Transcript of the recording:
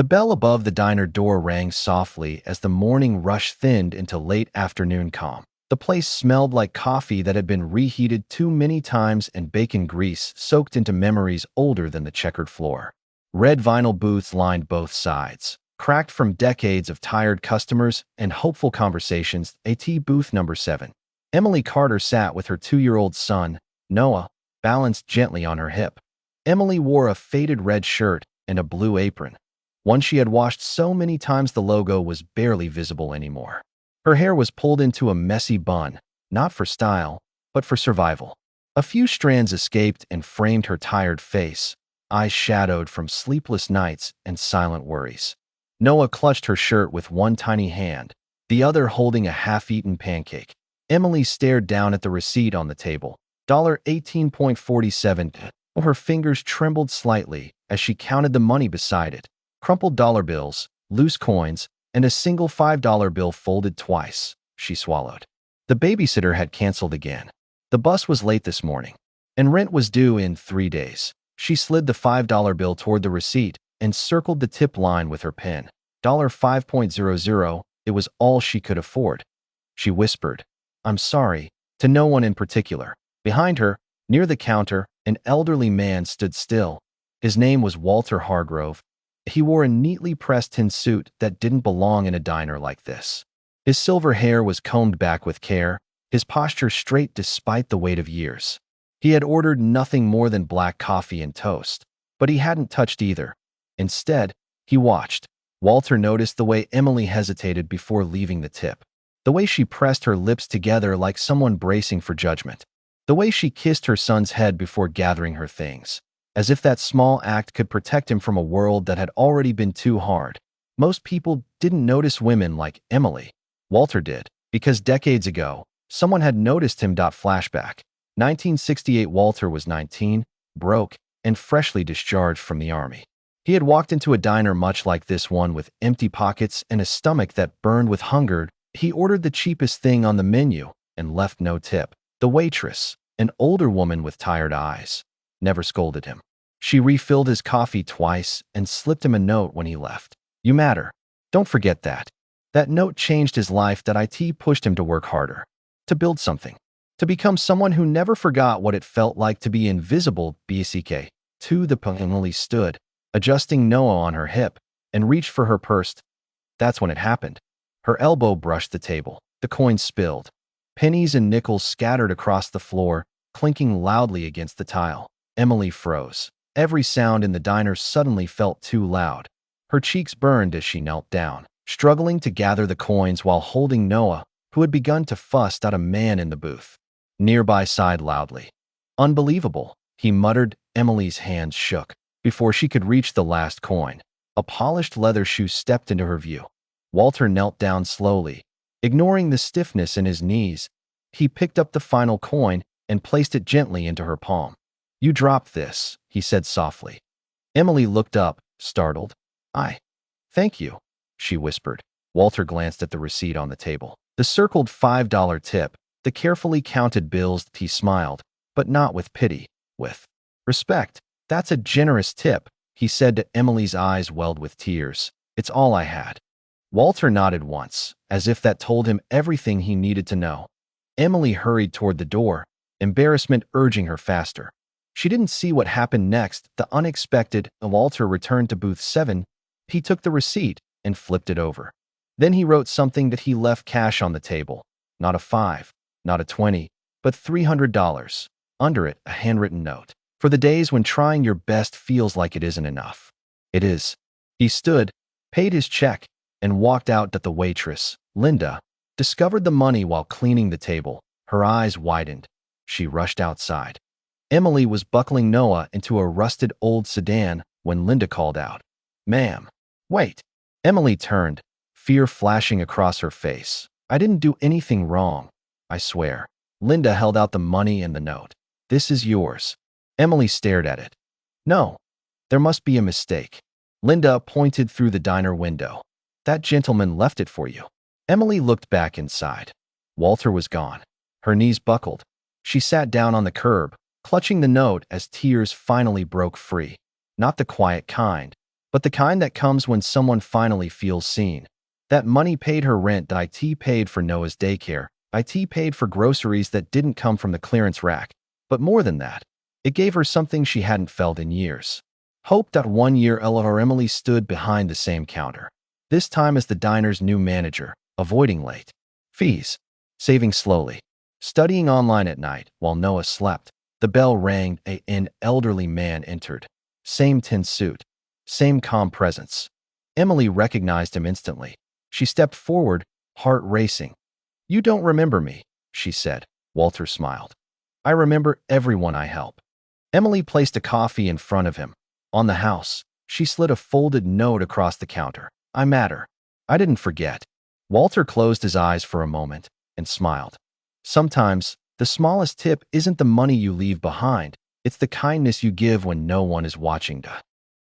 The bell above the diner door rang softly as the morning rush thinned into late afternoon calm. The place smelled like coffee that had been reheated too many times and bacon grease soaked into memories older than the checkered floor. Red vinyl booths lined both sides, cracked from decades of tired customers and hopeful conversations. At booth number 7. Emily Carter sat with her 2-year-old son, Noah, balanced gently on her hip. Emily wore a faded red shirt and a blue apron. One she had washed so many times the logo was barely visible anymore. Her hair was pulled into a messy bun, not for style, but for survival. A few strands escaped and framed her tired face, eyes shadowed from sleepless nights and silent worries. Noah clutched her shirt with one tiny hand, the other holding a half-eaten pancake. Emily stared down at the receipt on the table, $18.47. Her fingers trembled slightly as she counted the money beside it. Crumpled dollar bills, loose coins, and a single $5 bill folded twice. She swallowed. The babysitter had canceled again. The bus was late this morning, and rent was due in 3 days. She slid the $5 bill toward the receipt and circled the tip line with her pen. $5.00, it was all she could afford. She whispered, "I'm sorry," to no one in particular. Behind her, near the counter, an elderly man stood still. His name was Walter Hargrove. He wore a neatly pressed tin suit that didn't belong in a diner like this. His silver hair was combed back with care, his posture straight despite the weight of years. He had ordered nothing more than black coffee and toast, but he hadn't touched either. Instead, he watched. Walter noticed the way Emily hesitated before leaving the tip, the way she pressed her lips together like someone bracing for judgment, the way she kissed her son's head before gathering her things, as if that small act could protect him from a world that had already been too hard. Most people didn't notice women like Emily. Walter did, because decades ago, someone had noticed him. Flashback. 1968. Walter was 19, broke, and freshly discharged from the army. He had walked into a diner much like this one with empty pockets and a stomach that burned with hunger. He ordered the cheapest thing on the menu and left no tip. The waitress, an older woman with tired eyes, never scolded him. She refilled his coffee twice and slipped him a note when he left. "You matter. Don't forget that." That note changed his life. It pushed him to work harder, to build something, to become someone who never forgot what it felt like to be invisible. Emily stood, adjusting Noah on her hip, and reached for her purse. That's when it happened. Her elbow brushed the table. The coins spilled. Pennies and nickels scattered across the floor, clinking loudly against the tile. Emily froze. Every sound in the diner suddenly felt too loud. Her cheeks burned as she knelt down, struggling to gather the coins while holding Noah, who had begun to fuss at a man in the booth. Nearby sighed loudly. "Unbelievable," he muttered. Emily's hands shook. Before she could reach the last coin, a polished leather shoe stepped into her view. Walter knelt down slowly. Ignoring the stiffness in his knees, he picked up the final coin and placed it gently into her palm. "You dropped this," he said softly. Emily looked up, startled. Thank you," she whispered. Walter glanced at the receipt on the table. The circled $5 tip, the carefully counted bills. He smiled, but not with pity, with respect. "That's a generous tip," he said to Emily's eyes welled with tears. "It's all I had." Walter nodded once, as if that told him everything he needed to know. Emily hurried toward the door, embarrassment urging her faster. She didn't see what happened next. The unexpected. Walter returned to booth 7. He took the receipt and flipped it over. Then he wrote something that he left cash on the table. Not a 5, not a 20, but $300. Under it, a handwritten note. "For the days when trying your best feels like it isn't enough. It is." He stood, paid his check, and walked out. The waitress, Linda, discovered the money while cleaning the table. Her eyes widened. She rushed outside. Emily was buckling Noah into a rusted old sedan when Linda called out, "Ma'am, wait." Emily turned, fear flashing across her face. "I didn't do anything wrong, I swear." Linda held out the money and the note. "This is yours." Emily stared at it. "No, there must be a mistake." Linda pointed through the diner window. "That gentleman left it for you." Emily looked back inside. Walter was gone. Her knees buckled. She sat down on the curb, clutching the note as tears finally broke free. Not the quiet kind, but the kind that comes when someone finally feels seen. That money paid her rent, it paid for Noah's daycare, it paid for groceries that didn't come from the clearance rack. But more than that, it gave her something she hadn't felt in years. Hope. One year Emily stood behind the same counter, this time as the diner's new manager, avoiding late fees, saving slowly, studying online at night while Noah slept. The bell rang, an elderly man entered. Same tin suit, same calm presence. Emily recognized him instantly. She stepped forward, heart racing. "You don't remember me," she said. Walter smiled. "I remember everyone I help." Emily placed a coffee in front of him. On the house, she slid a folded note across the counter. "I matter. I didn't forget." Walter closed his eyes for a moment and smiled. Sometimes, the smallest tip isn't the money you leave behind, it's the kindness you give when no one is watching.